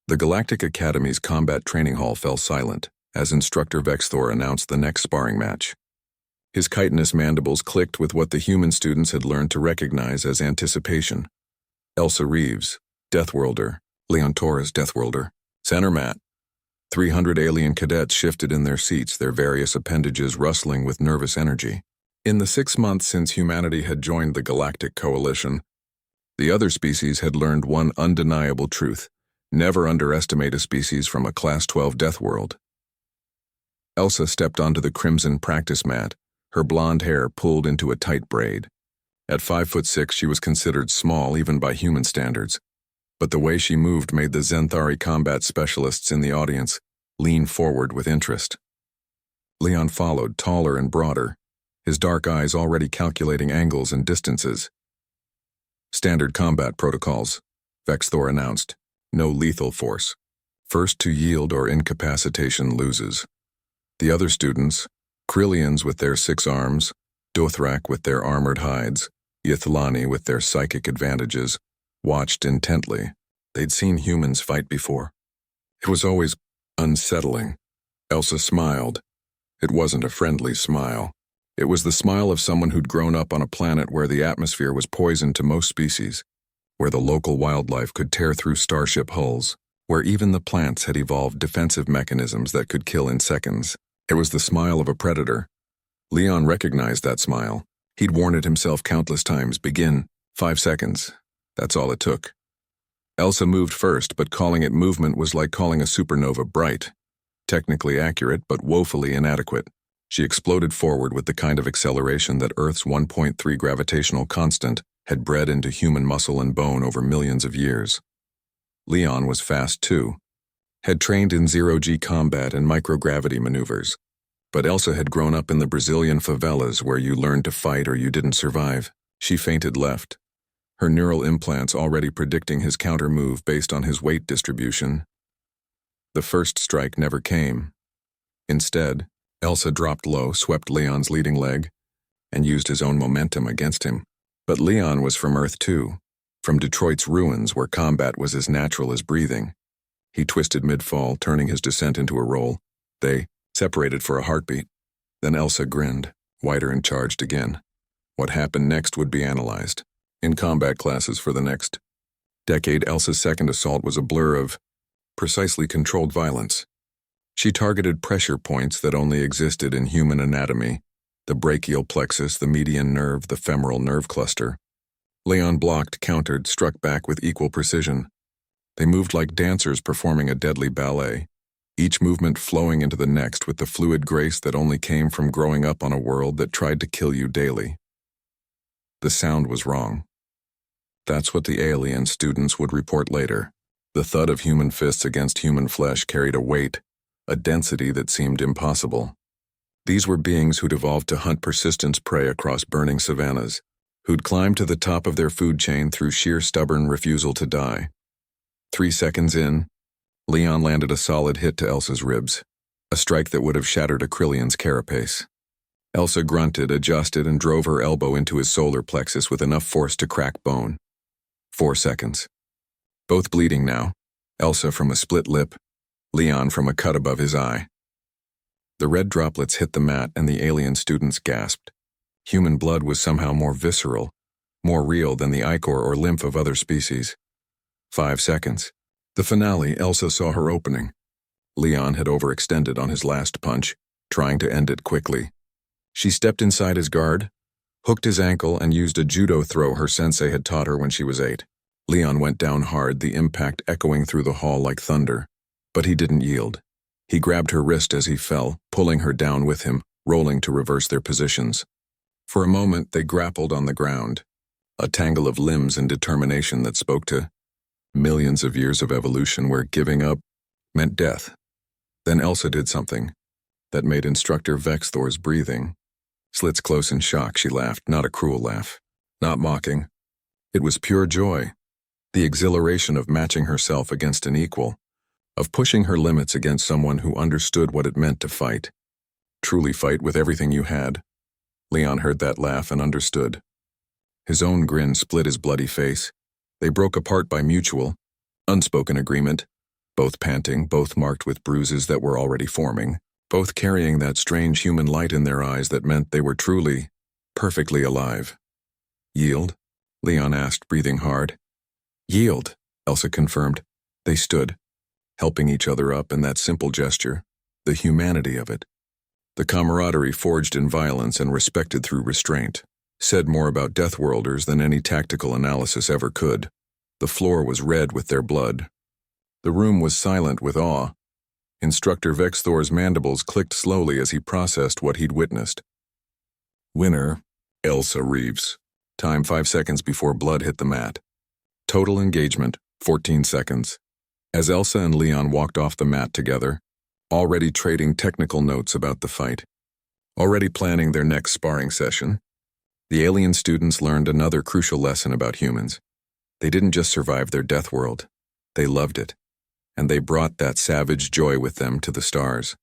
The Galactic Academy's combat training hall fell silent as Instructor Vexthor announced the next sparring match. His chitinous mandibles clicked with what the human students had learned to recognize as anticipation. Elsa Reeves, Deathworlder, Leon Torres, Deathworlder, center mat. 300 alien cadets shifted in their seats, their various appendages rustling with nervous energy. In the 6 months since humanity had joined the Galactic Coalition, the other species had learned one undeniable truth: never underestimate a species from a Class 12 Deathworld. Elsa stepped onto the crimson practice mat, her blonde hair pulled into a tight braid. At 5'6", she was considered small even by human standards, but the way she moved made the Zenthari combat specialists in the audience lean forward with interest. Leon followed, taller and broader, his dark eyes already calculating angles and distances. Standard combat protocols, Vexthor announced. No lethal force. First to yield or incapacitation loses. The other students, Krillians with their 6 arms, Dothrak with their armored hides, Ythlani with their psychic advantages, watched intently. They'd seen humans fight before. It was always unsettling. Elsa smiled. It wasn't a friendly smile. It was the smile of someone who'd grown up on a planet where the atmosphere was poison to most species, where the local wildlife could tear through starship hulls, where even the plants had evolved defensive mechanisms that could kill in seconds. It was the smile of a predator. Leon recognized that smile. He'd worn it himself countless times. Begin. 5 seconds. That's all it took. Elsa moved first, but calling it movement was like calling a supernova bright. Technically accurate, but woefully inadequate. She exploded forward with the kind of acceleration that Earth's 1.3 gravitational constant had bred into human muscle and bone over millions of years. Leon was fast too, had trained in zero-G combat and microgravity maneuvers, but Elsa had grown up in the Brazilian favelas where you learned to fight or you didn't survive. She fainted left, her neural implants already predicting his counter-move based on his weight distribution. The first strike never came. Instead, Elsa dropped low, swept Leon's leading leg, and used his own momentum against him. But Leon was from Earth too, from Detroit's ruins where combat was as natural as breathing. He twisted mid-fall, turning his descent into a roll. They separated for a heartbeat. Then Elsa grinned, wider and charged again. What happened next would be analyzed. In combat classes for the next decade, Elsa's second assault was a blur of precisely controlled violence. She targeted pressure points that only existed in human anatomy: the brachial plexus, the median nerve, the femoral nerve cluster. Leon blocked, countered, struck back with equal precision. They moved like dancers performing a deadly ballet, each movement flowing into the next with the fluid grace that only came from growing up on a world that tried to kill you daily. The sound was wrong. That's what the alien students would report later. The thud of human fists against human flesh carried a weight, a density that seemed impossible. These were beings who'd evolved to hunt persistence prey across burning savannas, who'd climbed to the top of their food chain through sheer stubborn refusal to die. 3 seconds in, Leon landed a solid hit to Elsa's ribs, a strike that would have shattered a Krillian's carapace. Elsa grunted, adjusted, and drove her elbow into his solar plexus with enough force to crack bone. 4 seconds. Both bleeding now, Elsa from a split lip, Leon from a cut above his eye. The red droplets hit the mat and the alien students gasped. Human blood was somehow more visceral, more real than the ichor or lymph of other species. 5 seconds. The finale, Elsa saw her opening. Leon had overextended on his last punch, trying to end it quickly. She stepped inside his guard, hooked his ankle, and used a judo throw her sensei had taught her when she was 8. Leon went down hard, the impact echoing through the hall like thunder. But he didn't yield. He grabbed her wrist as he fell, pulling her down with him, rolling to reverse their positions. For a moment, they grappled on the ground, a tangle of limbs and determination that spoke to millions of years of evolution where giving up meant death. Then Elsa did something that made Instructor Vexthor's breathing slits close in shock. She laughed, not a cruel laugh, not mocking. It was pure joy, the exhilaration of matching herself against an equal, of pushing her limits against someone who understood what it meant to fight. Truly fight with everything you had. Leon heard that laugh and understood. His own grin split his bloody face. They broke apart by mutual, unspoken agreement, both panting, both marked with bruises that were already forming, both carrying that strange human light in their eyes that meant they were truly, perfectly alive. "Yield?" Leon asked, breathing hard. "Yield," Elsa confirmed. They stood, helping each other up in that simple gesture, the humanity of it. The camaraderie forged in violence and respected through restraint said more about Deathworlders than any tactical analysis ever could. The floor was red with their blood. The room was silent with awe. Instructor Vexthor's mandibles clicked slowly as he processed what he'd witnessed. Winner, Elsa Reeves. Time 5 seconds before blood hit the mat. Total engagement, 14 seconds. As Elsa and Leon walked off the mat together, already trading technical notes about the fight, already planning their next sparring session, the alien students learned another crucial lesson about humans. They didn't just survive their death world, they loved it, and they brought that savage joy with them to the stars.